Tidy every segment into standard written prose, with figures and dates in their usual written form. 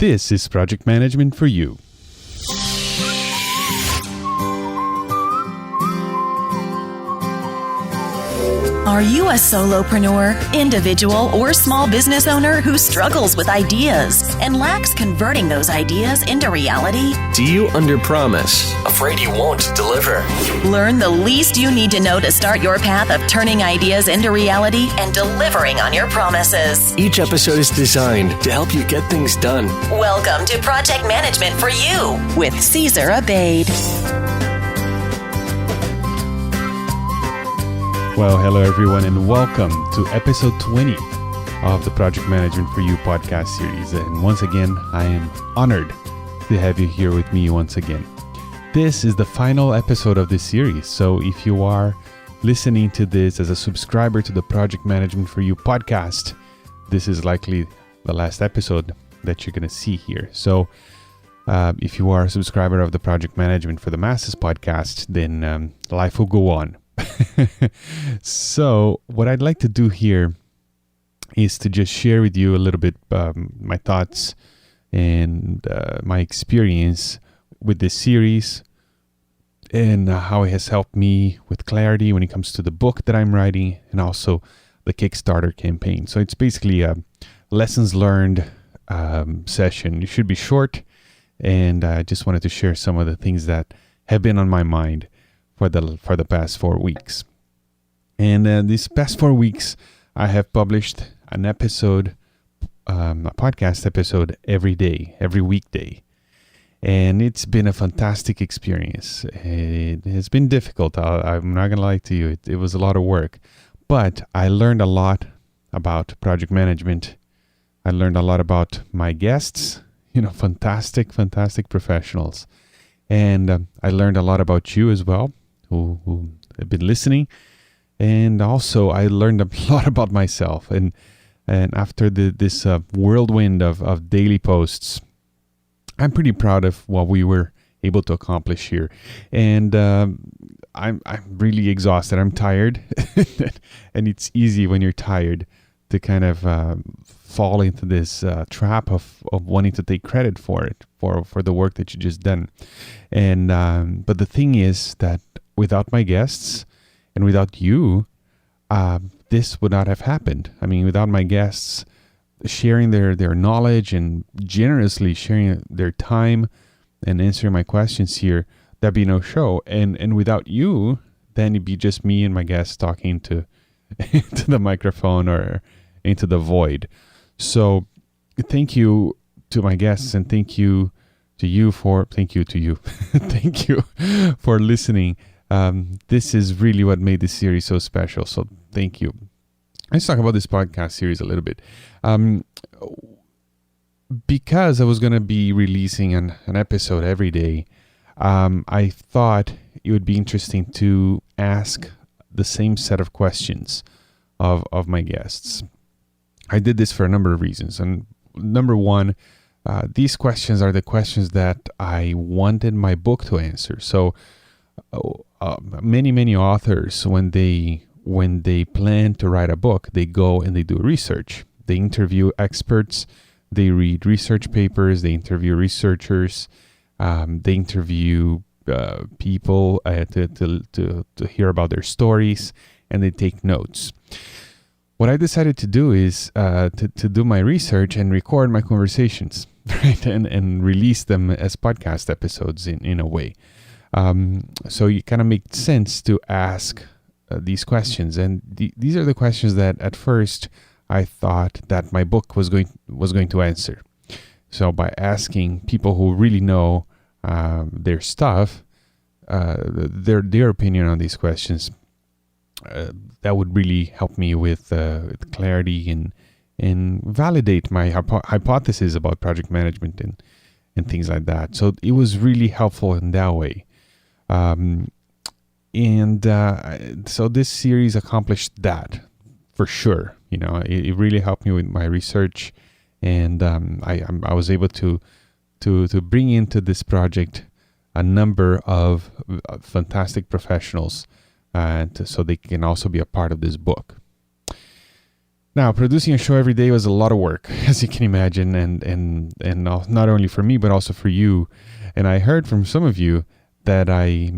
This is Project Management for You. Are you a solopreneur, individual, or small business owner who struggles with ideas and lacks converting those ideas into reality? Do you underpromise, afraid you won't deliver? Learn the least you need to know to start your path of turning ideas into reality and delivering on your promises. Each episode is designed to help you get things done. Welcome to Project Management for You with Cesar Abade. Well, hello everyone, and welcome to episode 20 of the Project Management for You podcast series. And once again, I am honored to have you here with me once again. This is the final episode of this series, so if you are listening to this as a subscriber to the Project Management for You podcast, this is likely the last episode that you're going to see here. So if you are a subscriber of the Project Management for the Masses podcast, then life will go on. So what I'd like to do here is to just share with you a little bit my thoughts and my experience with this series and how it has helped me with clarity when it comes to the book that I'm writing and also the Kickstarter campaign. So it's basically a lessons learned session. It should be short, and I just wanted to share some of the things that have been on my mind for the past 4 weeks. And these past 4 weeks, I have published an episode, a podcast episode every day, every weekday. And it's been a fantastic experience. It has been difficult. I'm not going to lie to you. It was a lot of work. But I learned a lot about project management. I learned a lot about my guests, fantastic professionals. And I learned a lot about you as well, who have been listening. And also I learned a lot about myself. And after this whirlwind of daily posts, I'm pretty proud of what we were able to accomplish here. And I'm really exhausted. I'm tired. And it's easy when you're tired to kind of fall into this trap of wanting to take credit for it, for the work that you just done. And but the thing is that without my guests and without you, this would not have happened. I mean, without my guests sharing their knowledge and generously sharing their time and answering my questions here, there'd be no show. And without you, then it'd be just me and my guests talking to into the microphone or into the void. So thank you to my guests, and thank you to you. Thank you for listening. This is really what made this series so special. So thank you. Let's talk about this podcast series a little bit. Because I was going to be releasing an episode every day, I thought it would be interesting to ask the same set of questions of my guests. I did this for a number of reasons. And number one, these questions are the questions that I wanted my book to answer. So many authors, when they plan to write a book, they go and they do research. They interview experts, they read research papers, they interview researchers, they interview people to hear about their stories, and they take notes. What I decided to do is to do my research and record my conversations, right, and release them as podcast episodes in a way. So it kind of made sense to ask these questions, and these are the questions that at first I thought that my book was going to answer. So by asking people who really know their stuff, their opinion on these questions, that would really help me with clarity and validate my hypothesis about project management and things like that. So it was really helpful in that way. So this series accomplished that for sure. It really helped me with my research, and I was able to bring into this project a number of fantastic professionals, so they can also be a part of this book. Now, producing a show every day was a lot of work, as you can imagine, and not only for me, but also for you. And I heard from some of you that I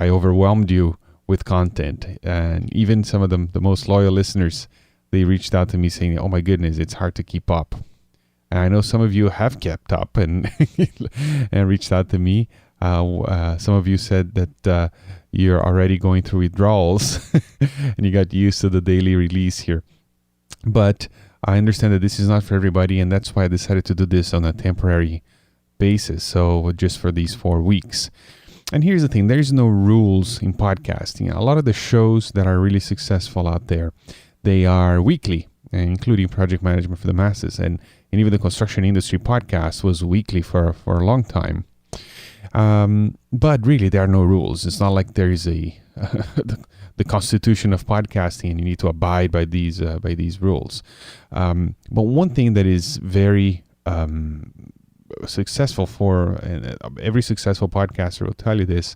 overwhelmed you with content. And even some of the most loyal listeners, they reached out to me saying, oh my goodness, it's hard to keep up. And I know some of you have kept up and and reached out to me. Some of you said that you're already going through withdrawals and you got used to the daily release here. But I understand that this is not for everybody, and that's why I decided to do this on a temporary basis. So just for these 4 weeks. And here's the thing, there's no rules in podcasting. A lot of the shows that are really successful out there, they are weekly, including Project Management for the Masses. And even the construction industry podcast was weekly for a long time. But really, there are no rules. It's not like there is the constitution of podcasting and you need to abide by these rules. But one thing that is very successful and every successful podcaster will tell you this,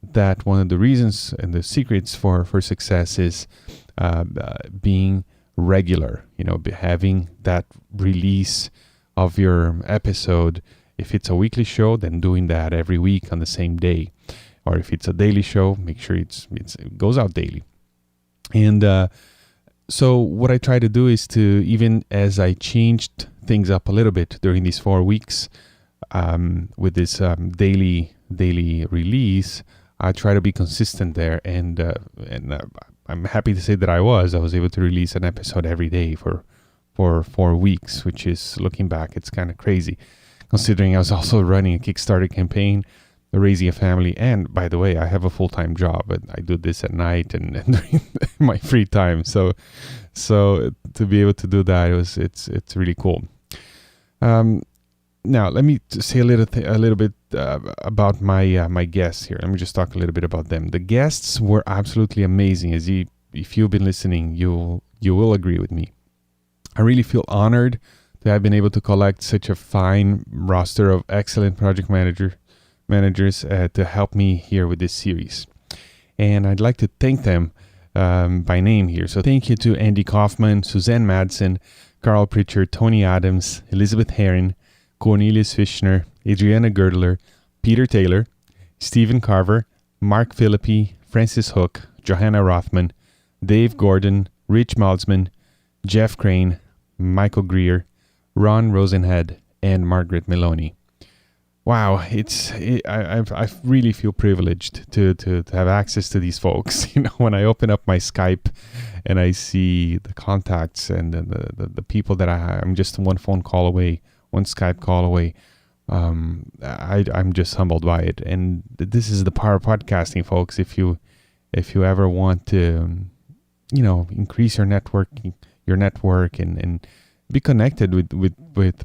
that one of the reasons and the secrets for success is being regular, having that release of your episode. If it's a weekly show, then doing that every week on the same day. Or if it's a daily show, make sure it goes out daily. And so what I try to do is to, even as I changed things up a little bit during these 4 weeks with this daily release, I try to be consistent there. And I'm happy to say that I was able to release an episode every day for 4 weeks, which is, looking back, it's kind of crazy, considering I was also running a Kickstarter campaign, raising a family, and by the way, I have a full-time job, but I do this at night and during my free time. So to be able to do that, it's really cool. Now let me say a little bit about my guests here. Let me just talk a little bit about them. The guests were absolutely amazing. If you've been listening, you will agree with me. I really feel honored to have been able to collect such a fine roster of excellent project managers to help me here with this series. And I'd like to thank them by name here. So thank you to Andy Kaufman, Suzanne Madsen, Carl Pritchard, Tony Adams, Elizabeth Herron, Cornelius Fischner, Adriana Girdler, Peter Taylor, Stephen Carver, Mark Philippi, Francis Hook, Johanna Rothman, Dave Gordon, Rich Malzman, Jeff Crane, Michael Greer, Ron Rosenhead, and Margaret Meloni. Wow, I really feel privileged to have access to these folks. When I open up my Skype and I see the contacts and the people that I'm just one phone call away, one Skype call away, I'm just humbled by it. And this is the power of podcasting, folks. If you ever want to, increase your network and be connected with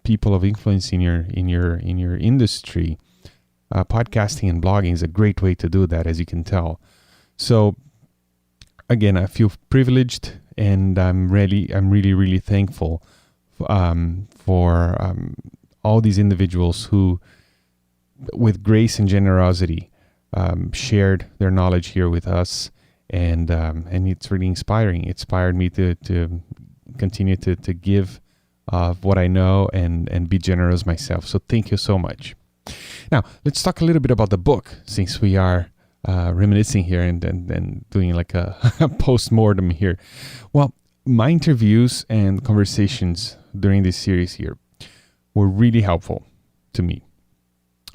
people of influence in your industry, podcasting and blogging is a great way to do that, as you can tell. So again, I feel privileged, and I'm really thankful for all these individuals who, with grace and generosity, shared their knowledge here with us, and it's really inspiring. It inspired me to continue to give what I know and be generous myself. So thank you so much. Now, let's talk a little bit about the book, since we are reminiscing here and doing like a post-mortem here. Well, my interviews and conversations during this series here were really helpful to me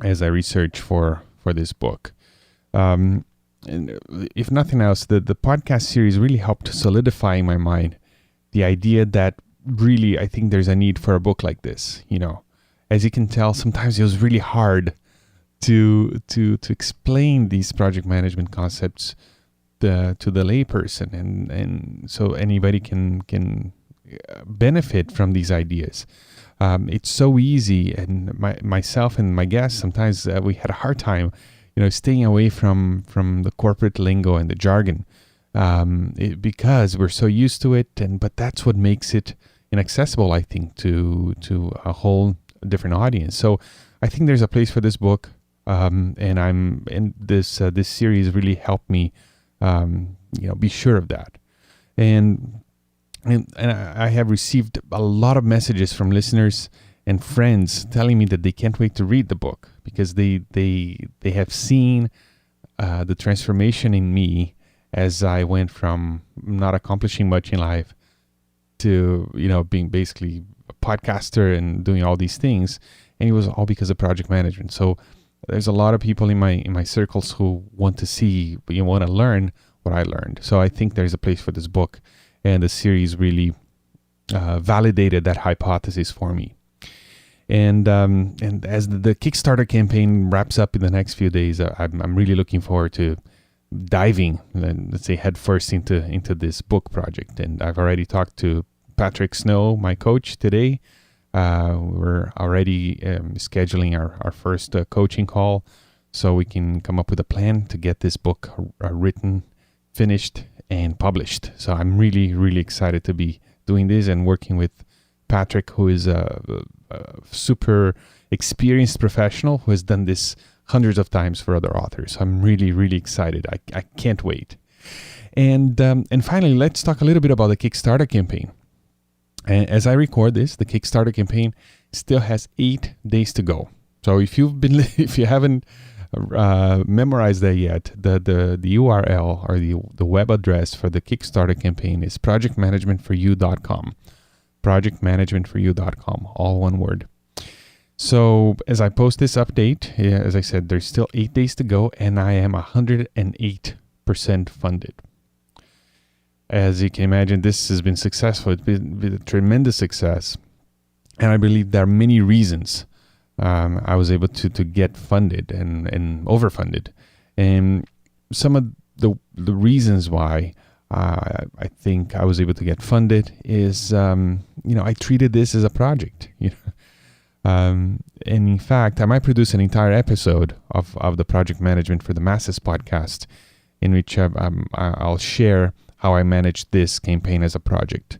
as I researched for this book. And if nothing else, the podcast series really helped solidify in my mind the idea that really, I think there's a need for a book like this. As you can tell, sometimes it was really hard to explain these project management concepts to the layperson, and so anybody can benefit from these ideas. It's so easy, and myself and my guests, sometimes we had a hard time, staying away from the corporate lingo and the jargon, because we're so used to it, but that's what makes it inaccessible, I think, to a whole different audience. So I think there's a place for this book, and this series really helped me, be sure of that. And and I have received a lot of messages from listeners and friends telling me that they can't wait to read the book because they have seen the transformation in me as I went from not accomplishing much in life to, being basically a podcaster and doing all these things. And it was all because of project management. So there's a lot of people in my circles who want to see, want to learn what I learned. So I think there's a place for this book, and the series really validated that hypothesis for me. And as the Kickstarter campaign wraps up in the next few days, I'm really looking forward to diving, let's say, headfirst into this book project. And I've already talked to Patrick Snow, my coach, today. We're already scheduling our first coaching call so we can come up with a plan to get this book written, finished, and published. So I'm really, really excited to be doing this and working with Patrick, who is a super experienced professional who has done this hundreds of times for other authors. I'm really, really excited. I can't wait. And finally, let's talk a little bit about the Kickstarter campaign. And as I record this, the Kickstarter campaign still has 8 days to go. So if you haven't memorized that yet, the URL or the web address for the Kickstarter campaign is projectmanagementforyou.com. projectmanagementforyou.com, all one word. So as I post this update, as I said, there's still 8 days to go, and I am 108% funded. As you can imagine, this has been successful. It's been a tremendous success. And I believe there are many reasons I was able to get funded and overfunded. And some of the reasons why I think I was able to get funded is, I treated this as a project. And in fact, I might produce an entire episode of the Project Management for the Masses podcast, in which I'll share how I managed this campaign as a project.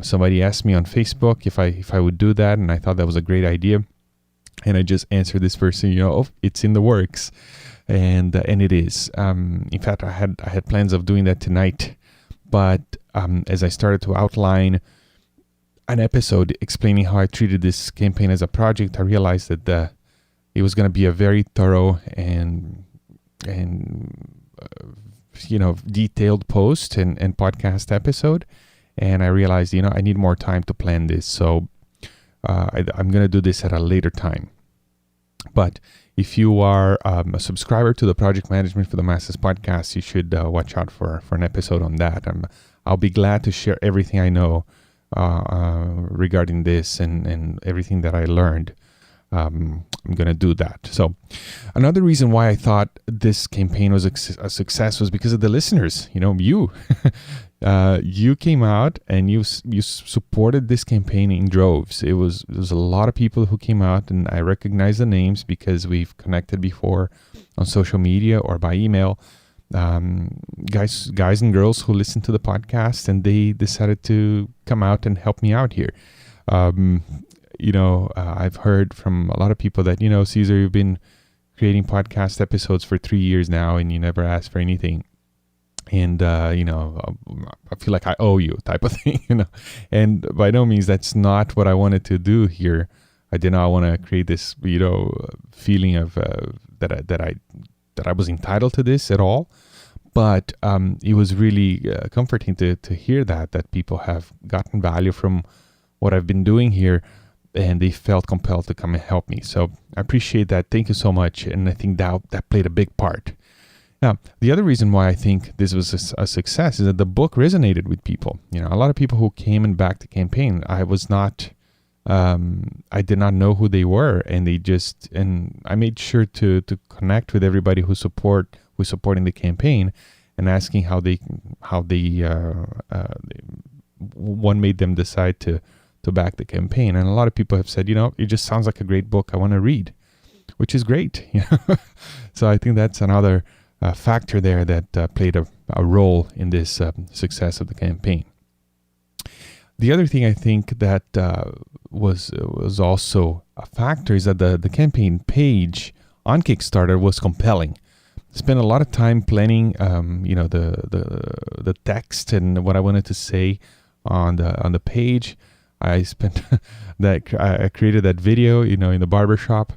Somebody asked me on Facebook if I would do that, and I thought that was a great idea. And I just answered this person, it's in the works, and it is. In fact, I had plans of doing that tonight, but as I started to outline an episode explaining how I treated this campaign as a project, I realized that it was going to be a very thorough and detailed post and podcast episode. And I realized, I need more time to plan this. So I'm going to do this at a later time. But if you are a subscriber to the Project Management for the Masses podcast, you should watch out for an episode on that. I'll be glad to share everything I know regarding this and everything that I learned. I'm going to do that. So another reason why I thought this campaign was a success was because of the listeners. You you came out and you supported this campaign in droves. It was a lot of people who came out, and I recognize the names because we've connected before on social media or by email. Guys and girls who listen to the podcast, and they decided to come out and help me out here. I've heard from a lot of people that, Cesar, you've been creating podcast episodes for 3 years now and you never asked for anything. And, I feel like I owe you type of thing, And by no means, that's not what I wanted to do here. I did not want to create this, feeling of that I was entitled to this at all. But it was really comforting to hear that people have gotten value from what I've been doing here, and they felt compelled to come and help me. So I appreciate that. Thank you so much. And I think that played a big part. Now, the other reason why I think this was a success is that the book resonated with people. A lot of people who came and backed the campaign, I did not know who they were, and I made sure to connect with everybody who's supporting the campaign and asking how one made them decide to back the campaign. And a lot of people have said, it just sounds like a great book I want to read, which is great. So I think that's another factor there that played a role in this success of the campaign. The other thing I think that was also a factor is that the campaign page on Kickstarter was compelling. Spent a lot of time planning, the text and what I wanted to say on the page. I spent I created that video, in the barbershop.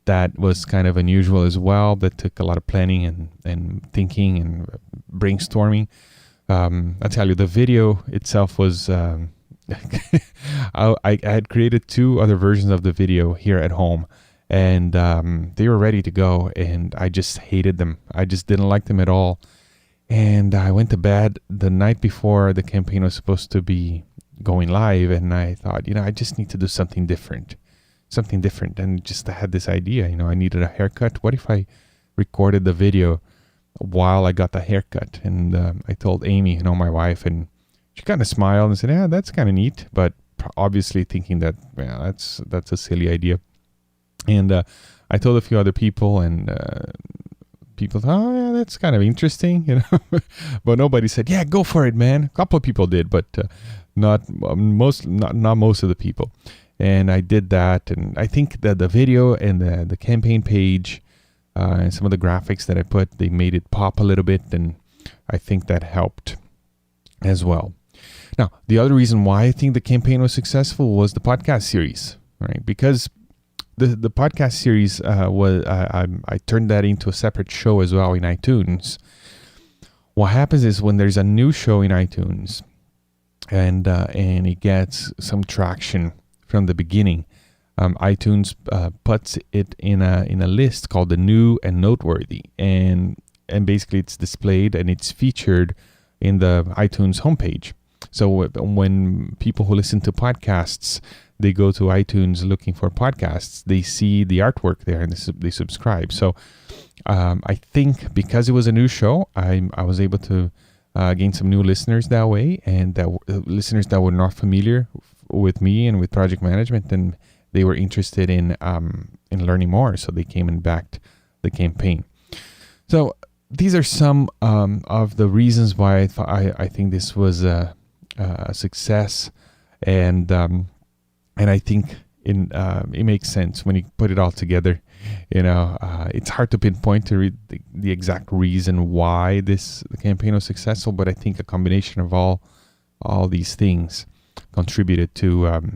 That was kind of unusual as well. That took a lot of planning and thinking and brainstorming. I'll tell you, the video itself was, I had created 2 other versions of the video here at home, and they were ready to go, and I just hated them. I just didn't like them at all. And I went to bed the night before the campaign was supposed to be going live, and I thought, I just need to do something different. And just I had this idea, I needed a haircut. What if I recorded the video while I got the haircut? And I told Amy, my wife, and she kind of smiled and said, yeah, that's kind of neat, but obviously thinking that, that's a silly idea. And I told a few other people, and people thought, oh yeah, that's kind of interesting, but nobody said, yeah, go for it, man. A couple of people did, but not most of the people. And I did that, and I think that the video and the campaign page and some of the graphics that I put, they made it pop a little bit, and I think that helped as well. Now, the other reason why I think the campaign was successful was the podcast series, right? Because the podcast series I turned that into a separate show as well in iTunes. What happens is when there's a new show in iTunes, and it gets some traction from the beginning, iTunes puts it in a list called the new and noteworthy, and basically it's displayed and it's featured in the iTunes homepage. So when people who listen to podcasts, they go to iTunes looking for podcasts, they see the artwork there and they subscribe. So I think because it was a new show, I was able to gain some new listeners that way, and listeners that were not familiar with me and with project management, and they were interested in learning more, so they came and backed the campaign. So these are some of the reasons why I think this was a success, and I think it makes sense when you put it all together. It's hard to pinpoint to read the exact reason why the campaign was successful, but I think a combination of all these things contributed to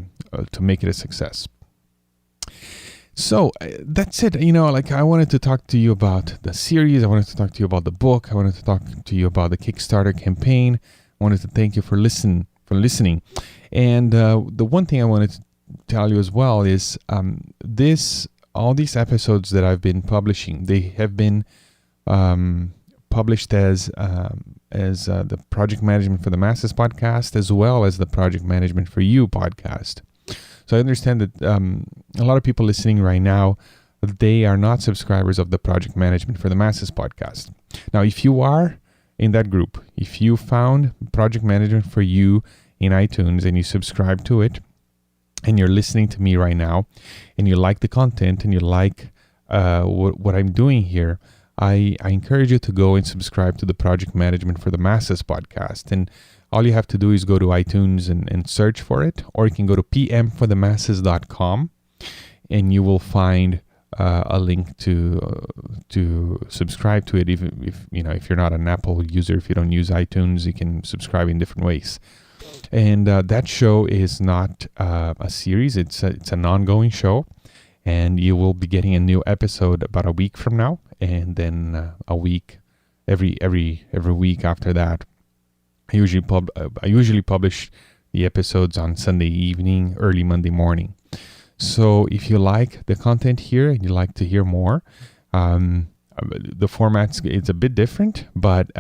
make it a success. So that's it. I wanted to talk to you about the series. I wanted to talk to you about the book. I wanted to talk to you about the Kickstarter campaign. I wanted to thank you for listening. And the one thing I wanted to tell you as well is all these episodes that I've been publishing, they have been published as the Project Management for the Masses podcast, as well as the Project Management for You podcast. So I understand that a lot of people listening right now, they are not subscribers of the Project Management for the Masses podcast. Now, if you are in that group, if you found Project Management for You in iTunes and you subscribe to it, and you're listening to me right now, and you like the content, and you like what I'm doing here, I encourage you to go and subscribe to the Project Management for the Masses podcast. And all you have to do is go to iTunes and search for it, or you can go to pmforthemasses.com, and you will find a link to subscribe to it. Even if you're not an Apple user, if you don't use iTunes, you can subscribe in different ways. And that show is not a series; it's an ongoing show, and you will be getting a new episode about a week from now, and then a week every week after that. I usually publish the episodes on Sunday evening, early Monday morning. So if you like the content here and you like to hear more, the format's it's a bit different, but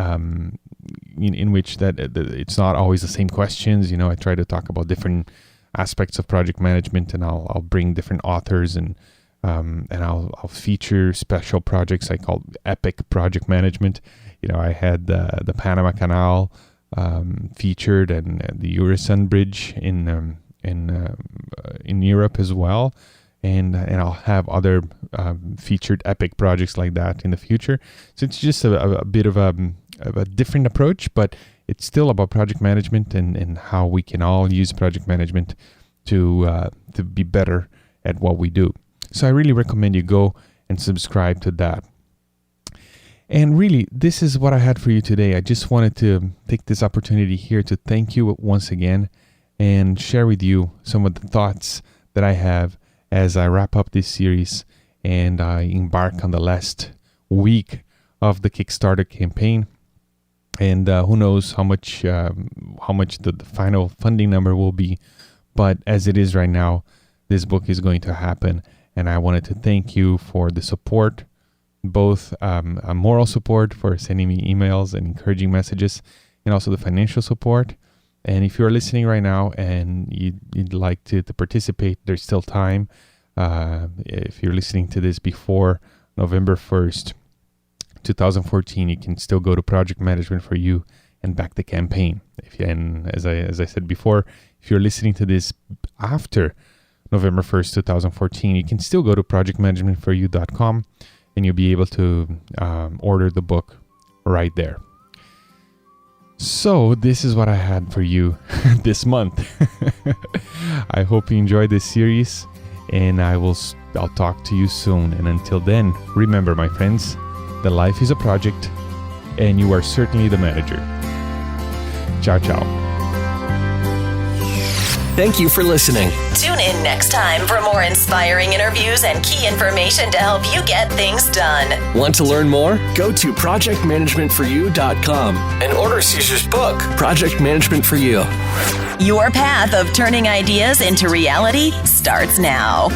in which that it's not always the same questions. I try to talk about different aspects of project management, and I'll bring different authors, and I'll feature special projects I call epic project management. I had the Panama Canal featured, and the Urasan Bridge in Europe as well, and I'll have other featured epic projects like that in the future. So it's just a bit of a different approach, but it's still about project management and how we can all use project management to be better at what we do. So I really recommend you go and subscribe to that. And really, this is what I had for you today. I just wanted to take this opportunity here to thank you once again and share with you some of the thoughts that I have as I wrap up this series and I embark on the last week of the Kickstarter campaign. And who knows how much the final funding number will be. But as it is right now, this book is going to happen. And I wanted to thank you for the support, both a moral support for sending me emails and encouraging messages, and also the financial support. And if you're listening right now and you'd like to participate, there's still time. If you're listening to this before November 1st, 2014, you can still go to Project Management for You and back the campaign. And as I said before, if you're listening to this after November 1st, 2014, you can still go to projectmanagementforyou.com and you'll be able to order the book right there. So this is what I had for you this month. I hope you enjoyed this series, and I'll talk to you soon. And until then, remember, my friends, that life is a project and you are certainly the manager. Ciao, ciao. Thank you for listening. Tune in next time for more inspiring interviews and key information to help you get things done. Want to learn more? Go to projectmanagementforyou.com and order Caesar's book, Project Management for You. Your path of turning ideas into reality starts now.